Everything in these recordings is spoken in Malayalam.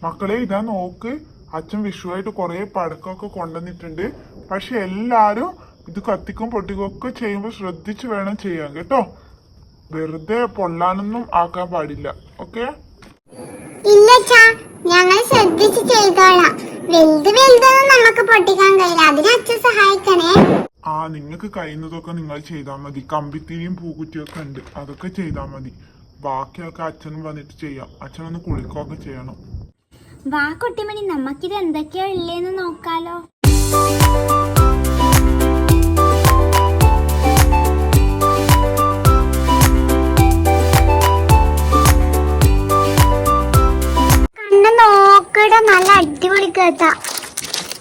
മക്കളെ ഇതാ നോക്ക്, അച്ഛൻ വിഷുവായിട്ട് കുറെ പടക്കമൊക്കെ കൊണ്ടുവന്നിട്ടുണ്ട്. പക്ഷെ എല്ലാരും ഇത് കത്തിക്കും പൊട്ടിക്കും ഒക്കെ ചെയ്യുമ്പോൾ ശ്രദ്ധിച്ചു വേണം ചെയ്യാൻ കേട്ടോ. വെറുതെ പൊള്ളാനൊന്നും ആക്കാൻ പാടില്ല. ഓക്കെ? ഇല്ല ഞങ്ങൾ ശ്രദ്ധിച്ച് ചെയ്തോളാം. വലുതൊന്നും നമുക്ക് പൊട്ടിക്കാൻ കഴിയില്ല, അതിന് അച്ഛൻ സഹായിക്കണേ. നിങ്ങൾക്ക് കഴിയുന്നതൊക്കെ നിങ്ങൾ ചെയ്താൽ മതി. കമ്പിത്തിരിയും പൂക്കുറ്റിയും ഒക്കെ ഉണ്ട്, അതൊക്കെ ചെയ്താൽ മതി. ബാക്കിയൊക്കെ അച്ഛനും വന്നിട്ട് ചെയ്യാം. അച്ഛനൊന്ന് കുളിക്കുകയൊക്കെ ചെയ്യണം. വാ കുട്ടിമണി, നമുക്കിത് എന്തൊക്കെയാ ഉള്ളേന്ന് നോക്കാലോ. കണ്ണ് നോക്കട, നല്ല അടിപൊളി കേട്ടാ.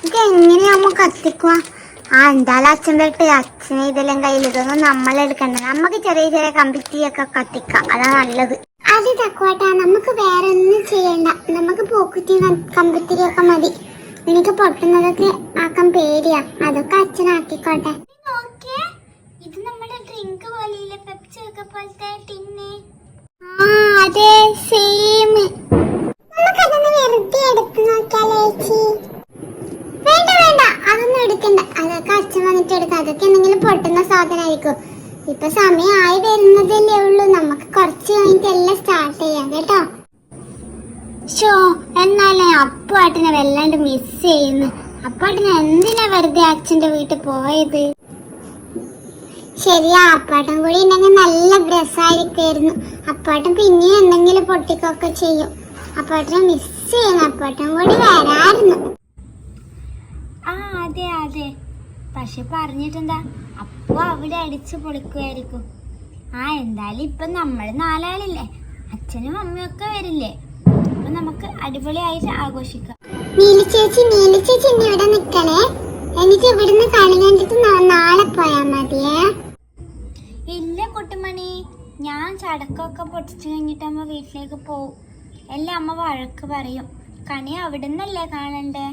ഇത് എങ്ങനെയാവുമ്പോ കത്തിക്കുക? എന്തായാലും അച്ഛൻ വരട്ടെ, അച്ഛനെ ഇതെല്ലാം കയ്യിൽ. ഇതൊന്നും നമ്മളെടുക്കണ്ട, നമുക്ക് ചെറിയ ചെറിയ കമ്പിത്തിരിയൊക്കെ കത്തിക്കാം, അതാ നല്ലത്. അത് തക്കുവാട്ടാ, നമുക്ക് വേറെ ഒന്നും ചെയ്യണ്ട. നമുക്ക് പൂക്കുറ്റി കമ്പിത്തിരിയൊക്കെ മതി. എനിക്ക് പൊട്ടുന്നതൊക്കെ ആക്കാൻ പേടിയാ, അതൊക്കെ അച്ഛനാക്കിക്കോട്ടെ. ഇത് നമ്മുടെ ഡ്രിങ്ക് പോലെയില്ലേ, പെപ്സി ഒക്കെ പോലത്തെ ടിന്ന്. അതെ, സെയിം. നമുക്കതൊന്ന് വെറുതെ എടുത്ത് നോക്കിയാലോ ചേച്ചി? വേണ്ട വേണ്ട, അതൊന്നും എടുക്കണ്ട. അതൊക്കെ അച്ഛൻ വന്നിട്ട് എടുക്കാം. അതൊക്കെ എന്തെങ്കിലും പൊട്ടുന്ന സാധനമായിരിക്കും. ഇപ്പൊ സമയമായി വരുന്നതല്ലേ ഉള്ളൂ, നമുക്ക് കുറച്ച് കഴിഞ്ഞിട്ട് എല്ലാം സ്റ്റാർട്ട് ചെയ്യാം കേട്ടോ. എന്നാലേ അപ്പാട്ടിനെ വല്ലാണ്ട് മിസ് ചെയ്യുന്നു. അപ്പാട്ടിനെ എന്തിനാ വെറുതെ അച്ഛന്റെ വീട്ടിൽ പോയത്? ശരിയാ, അപ്പാട്ടൻ കൂടി ഉണ്ടെങ്കിൽ നല്ല രസമായിരിക്കുമായിരുന്നു. അപ്പാട്ടൻ പിന്നെയും എന്തെങ്കിലും പൊട്ടിക്കൊക്കെ ചെയ്യും. അപ്പാട്ടിനെ മിസ് ചെയ്യുന്നു. അപ്പാട്ടൻ കൂടി വരായിരുന്നു. അതെ അതെ, പക്ഷെ പറഞ്ഞിട്ടെന്താ, അപ്പൊ അവിടെ അടിച്ചു പൊളിക്കുമായിരിക്കും. എന്തായാലും ഇപ്പൊ നമ്മള് 4 ആളില്ലേ, അച്ഛനും അമ്മയും ഒക്കെ വരില്ലേ. അപ്പൊ നമുക്ക് അടിപൊളിയായിട്ട് ആഘോഷിക്കാം. നീലി ചേച്ചി ഇവിടെ നിക്കണേ. എനിക്ക് ഇവിടുന്ന് കളി കണ്ടിട്ട് നാളെ പോയാ മതിയേ. ഇല്ല കുട്ടുമണി, ഞാൻ ചടക്കൊക്കെ പൊട്ടിച്ചു കഴിഞ്ഞിട്ടമ്മ വീട്ടിലേക്ക് പോവും. എല്ലാം അമ്മ വഴക്ക് പറയും. കണി അവിടെ നിന്നല്ലേ കാണണ്ടേ.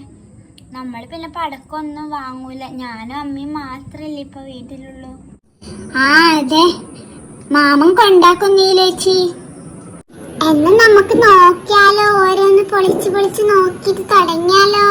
നമ്മൾ പിന്നെ പടക്കമൊന്നും വാങ്ങൂല, ഞാനും അമ്മയും മാത്രല്ലേ ഇപ്പൊ വീട്ടിലുള്ളൂ. അതെ, മാമൻ കൊണ്ടാക്കുന്നേച്ചി. എന്നാ നമുക്ക് നോക്കിയാലോ, ഓരോന്ന് പൊളിച്ച് നോക്കിട്ട് തുടങ്ങിയാലോ.